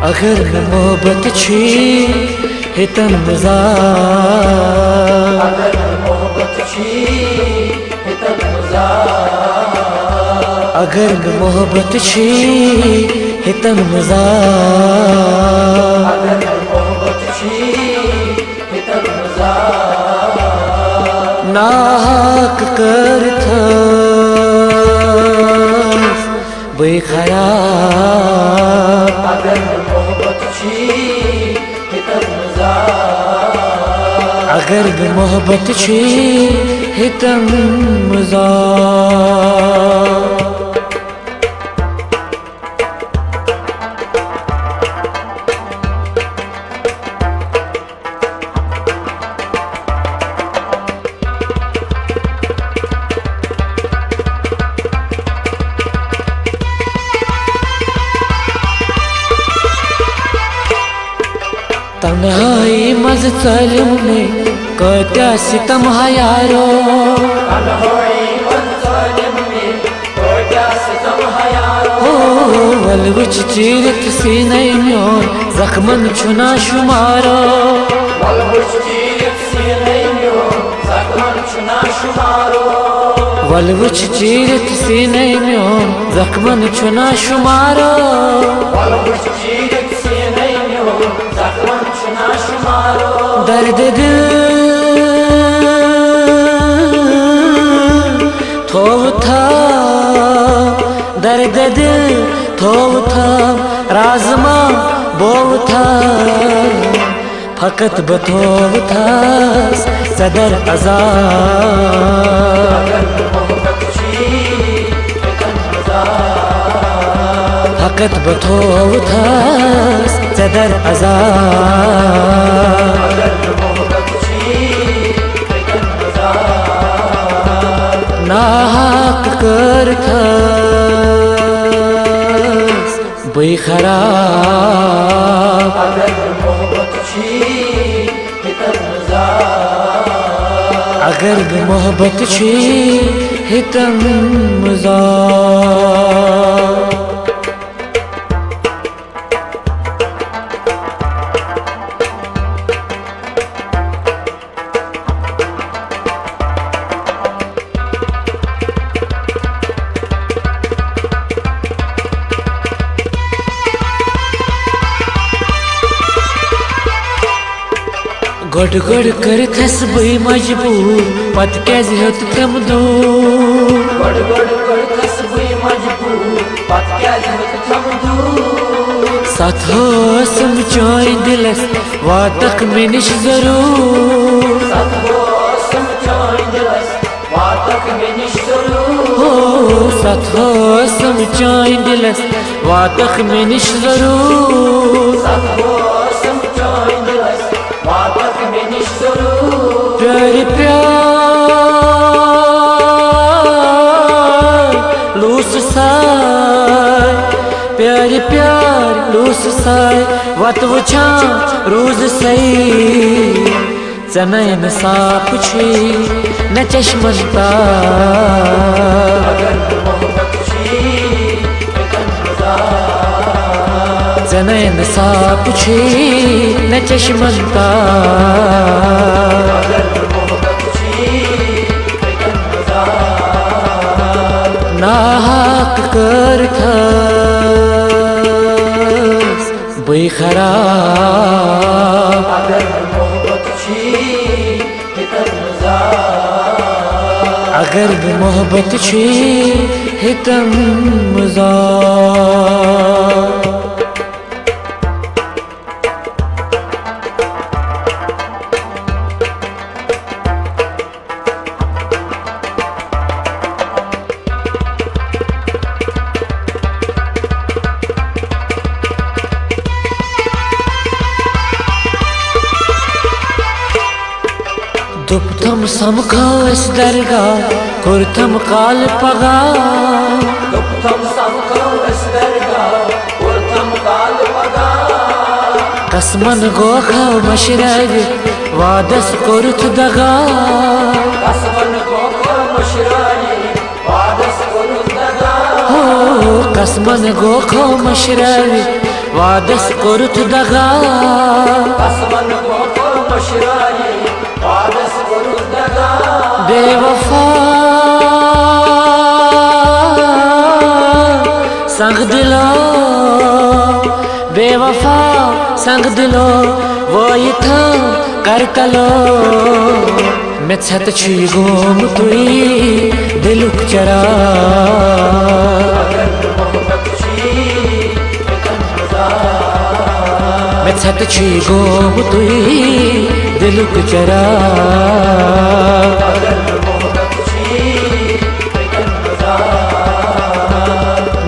अगर न मोहब्बत छी हितन मजा, अगर मोहब्बत छी हितन मजा, अगर न मोहब्बत छी हितन मजा, अगर मोहब्बत छी हितन मजा, नाहक करथस बेखराब। अगर मोहब्बत छी हितन मजा, अगर न मोहब्बत छी हितन मजा। तन्हाई मज चलम में कत्या सितम हयारो, तन्हाई मज चलम में कत्या सितम हयारो, ओ वलवच चीरत सीने म्योन जख्मन छुना शुमारो, वलवच चीरत सीने म्योन जख्मन छुना शुमारो, वलवच चीरत सीने म्योन जख्मन छुना शुमारो, वलवच चीरत सीने म्योन जख्मन छुना शुमारो, दर्द दिल थोव था, दर्द दिल थोव था, राजमा बोव था, फकत बथोव था सदर आजाद। अगर मोहब्बत छी हितन मजा, फकत बथोव था सदर आजाद। अगर मोहब्बत छी हितन मजा, नाहक करथस बेखराब। अगर मोहब्बत छी हितन मजा, अगर मोहब्बत छी हितन मजा। गड़ गड़ कर थस बई मजबूर पत कैज होत तम दूर, गड़ गड़ कर कसबी मजबूर पत क्या जहत थम दूर, साथ हो समझोई दिलस वातक में निश जरूर, सत हो समझाई दिलस वातक में निश्चरूर, हो साथ हो समझोई दिलस वातक में निश जरूर। सत हो समझाई दिलस वातक में निश्चरूर, प्यार प्यार लूस साय, प्यार प्यार लूस साय, वत वुछा रोज सही चनैन साप छी न चश्मन तार। अगर मोहब्बत छी हितन मजा, चनैन साप छी न चश्मन तार। अगर मोहब्बत छी हितन मजा, नाहक करथस बेखराब। अगर मोहब्बत छी हितन मजा, अगर मोहब्बत छी हितन मजा। दुपथम समखास दरगाह कुरथम काल पगा, दुपथम समखास दरगाह कुरथम काल पगा, कसमन गोखा मशरग वादस कुरथ दगा, कसमन गोखा मशराई वादस कुरथ दगा, हो कसमन गोखा मशरग वादस कोरुथ दगा कसमन को मशराई वादस गुरु दगा बेवफा संग दिलो बेवफा संग दिलो वो इथा करतलो मैं छत छी गोम तुई दिलुक चरा मैं छत छी गोम तुई दिलुक चरा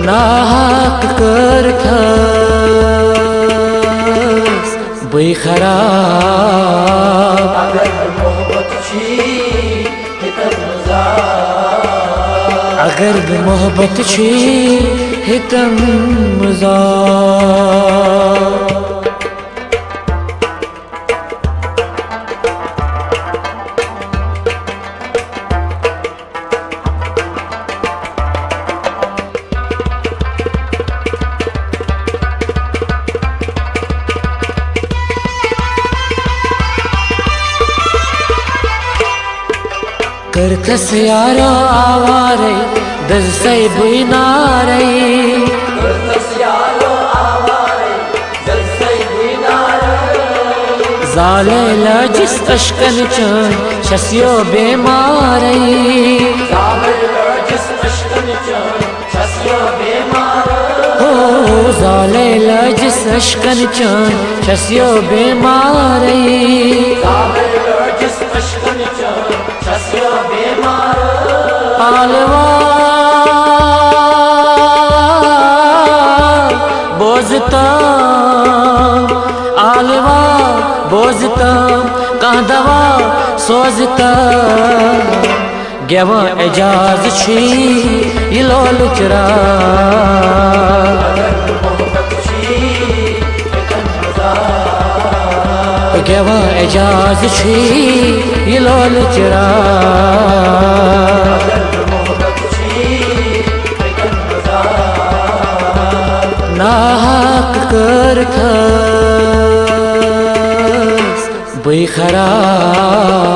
नाहक कर थस बई खराब अगर मोहब्बत छी हितम मजा करथस यारो आवारे दस से बुई नारे जाले लजिस अशकन चन शस्यो बेमारे हो जाले लजिस अशकन चन शस्यो बेमारे आलवा बोझता आलवा बोझता कांदवा सोजता गेवा एजाज छी ये लोल चरा गेवा एजाज छी ये लोल चरा नाहक कर थस बई खराब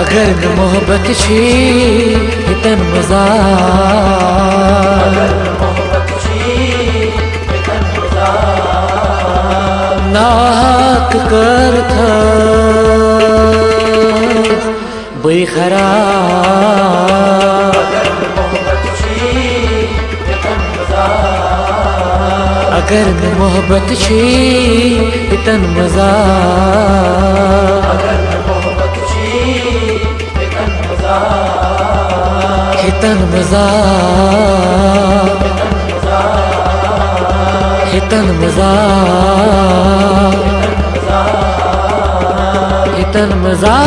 अगर मोहब्बत छी हितन मजा नाहक कर थस बई खराब अगर मोहब्बत छी हितन मजा हितन मजा हितन मजा हितन मजा